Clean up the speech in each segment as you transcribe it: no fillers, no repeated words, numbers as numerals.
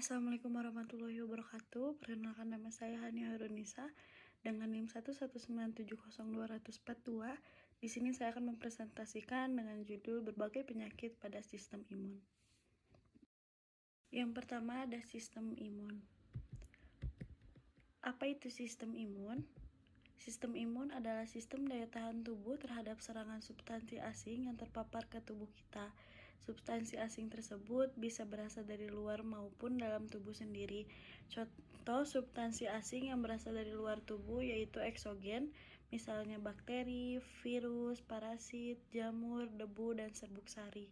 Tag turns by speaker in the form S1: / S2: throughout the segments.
S1: Assalamualaikum warahmatullahi wabarakatuh. Perkenalkan nama saya Hania Hairunisa dengan NIM 119700242. Di sini saya akan mempresentasikan dengan judul berbagai penyakit pada sistem imun. Yang pertama ada sistem imun. Apa itu sistem imun? Sistem imun adalah sistem daya tahan tubuh terhadap serangan substansi asing yang terpapar ke tubuh kita. Substansi asing tersebut bisa berasal dari luar maupun dalam tubuh sendiri. Contoh substansi asing yang berasal dari luar tubuh yaitu eksogen, misalnya bakteri, virus, parasit, jamur, debu, dan serbuk sari.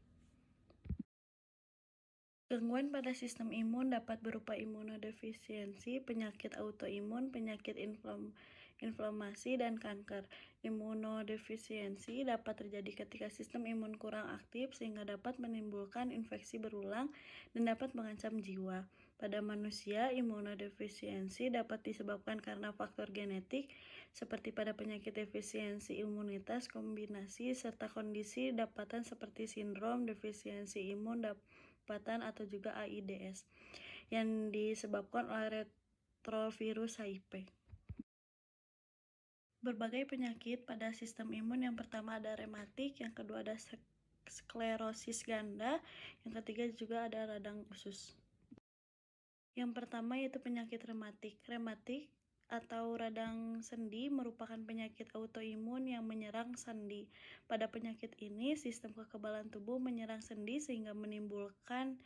S1: Gangguan pada sistem imun dapat berupa imunodefisiensi, penyakit autoimun, penyakit inflamasi, dan kanker. Imunodefisiensi dapat terjadi ketika sistem imun kurang aktif sehingga dapat menimbulkan infeksi berulang dan dapat mengancam jiwa. Pada manusia, imunodefisiensi dapat disebabkan karena faktor genetik seperti pada penyakit defisiensi imunitas kombinasi serta kondisi dapatan seperti sindrom defisiensi imun dapatan atau juga AIDS yang disebabkan oleh retrovirus HIV. Berbagai penyakit pada sistem imun, yang pertama ada rematik, yang kedua ada sklerosis ganda, yang ketiga juga ada radang usus. Yang pertama yaitu penyakit rematik. Rematik atau radang sendi merupakan penyakit autoimun yang menyerang sendi. Pada penyakit ini, sistem kekebalan tubuh menyerang sendi sehingga menimbulkan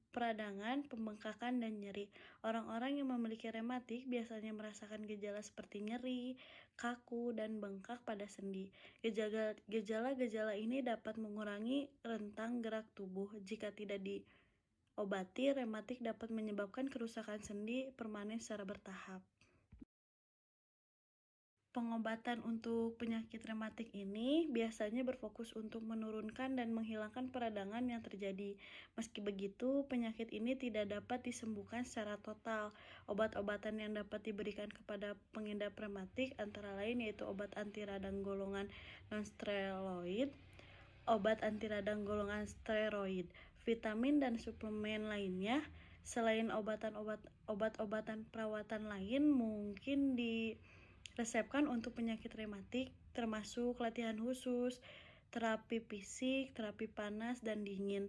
S1: peradangan, pembengkakan, dan nyeri. Orang-orang yang memiliki rematik biasanya merasakan gejala seperti nyeri, kaku, dan bengkak pada sendi. Gejala-gejala ini dapat mengurangi rentang gerak tubuh. Jika tidak diobati, rematik dapat menyebabkan kerusakan sendi permanen secara bertahap. Pengobatan untuk penyakit rematik ini biasanya berfokus untuk menurunkan dan menghilangkan peradangan yang terjadi. Meski begitu, penyakit ini tidak dapat disembuhkan secara total. Obat-obatan yang dapat diberikan kepada pengidap rematik antara lain yaitu obat anti radang golongan non-steroid, obat anti radang golongan steroid, vitamin dan suplemen lainnya. Selain obat-obatan perawatan lain mungkin diresepkan untuk penyakit rematik, termasuk latihan khusus, terapi fisik, terapi panas, dan dingin.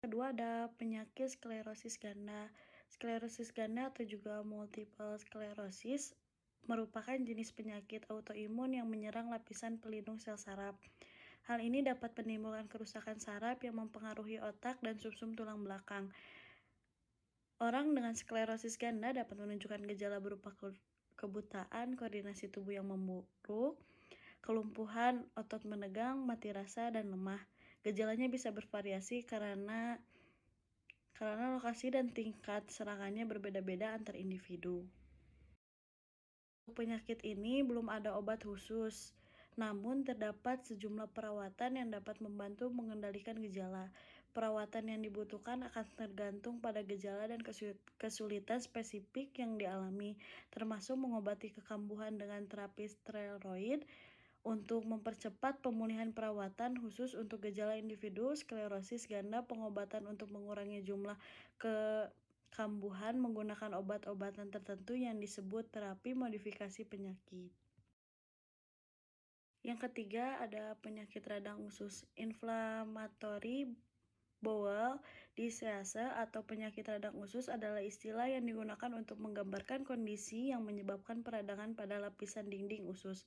S1: Kedua ada penyakit sklerosis ganda. Sklerosis ganda atau juga multiple sclerosis merupakan jenis penyakit autoimun yang menyerang lapisan pelindung sel saraf. Hal ini dapat menimbulkan kerusakan saraf yang mempengaruhi otak dan sumsum tulang belakang. Orang dengan sklerosis ganda dapat menunjukkan gejala berupa kebutaan, koordinasi tubuh yang memburuk, kelumpuhan, otot menegang, mati rasa, dan lemah. Gejalanya bisa bervariasi karena lokasi dan tingkat serangannya berbeda-beda antar individu. Untuk penyakit ini belum ada obat khusus, namun terdapat sejumlah perawatan yang dapat membantu mengendalikan gejala. Perawatan yang dibutuhkan akan tergantung pada gejala dan kesulitan spesifik yang dialami, termasuk mengobati kekambuhan dengan terapi steroid. Untuk mempercepat pemulihan, perawatan khusus untuk gejala individu sklerosis ganda, pengobatan untuk mengurangi jumlah kekambuhan menggunakan obat-obatan tertentu yang disebut terapi modifikasi penyakit. Yang ketiga ada penyakit radang usus. Inflammatory bowel disease atau penyakit radang usus adalah istilah yang digunakan untuk menggambarkan kondisi yang menyebabkan peradangan pada lapisan dinding usus.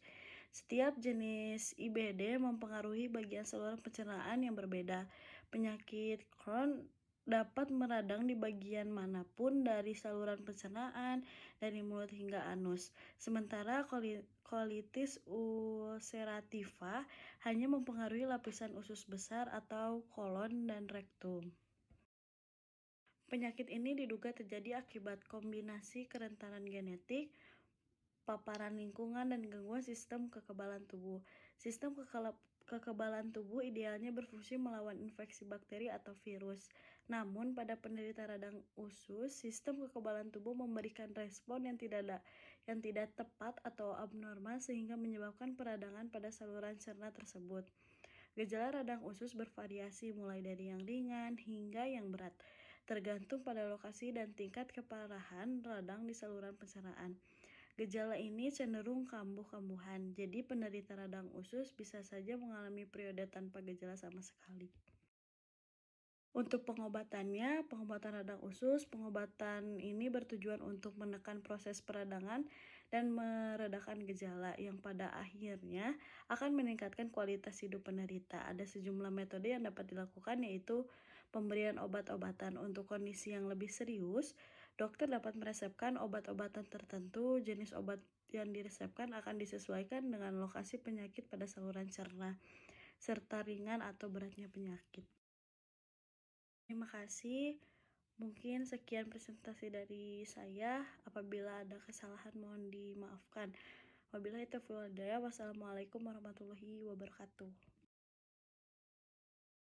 S1: Setiap jenis IBD mempengaruhi bagian saluran pencernaan yang berbeda. Penyakit Crohn dapat meradang di bagian manapun dari saluran pencernaan, dari mulut hingga anus. Sementara colitis ulcerativa hanya mempengaruhi lapisan usus besar atau kolon dan rektum. Penyakit ini diduga terjadi akibat kombinasi kerentanan genetik, paparan lingkungan, dan gangguan sistem kekebalan tubuh. Sistem kekebalan tubuh idealnya berfungsi melawan infeksi bakteri atau virus. Namun, pada penderita radang usus, sistem kekebalan tubuh memberikan respon yang tidak tepat atau abnormal sehingga menyebabkan peradangan pada saluran cerna tersebut. Gejala radang usus bervariasi mulai dari yang ringan hingga yang berat, tergantung pada lokasi dan tingkat keparahan radang di saluran pencernaan. Gejala ini cenderung kambuh-kambuhan, jadi penderita radang usus bisa saja mengalami periode tanpa gejala sama sekali. Untuk pengobatan radang usus, pengobatan ini bertujuan untuk menekan proses peradangan dan meredakan gejala yang pada akhirnya akan meningkatkan kualitas hidup penderita. Ada sejumlah metode yang dapat dilakukan yaitu pemberian obat-obatan untuk kondisi yang lebih serius. Dokter dapat meresepkan obat-obatan tertentu, jenis obat yang diresepkan akan disesuaikan dengan lokasi penyakit pada saluran cerna, serta ringan atau beratnya penyakit. Terima kasih. Mungkin sekian presentasi dari saya. Apabila ada kesalahan mohon dimaafkan. Wabillahi taufiq wal hidayah. Wassalamualaikum warahmatullahi wabarakatuh.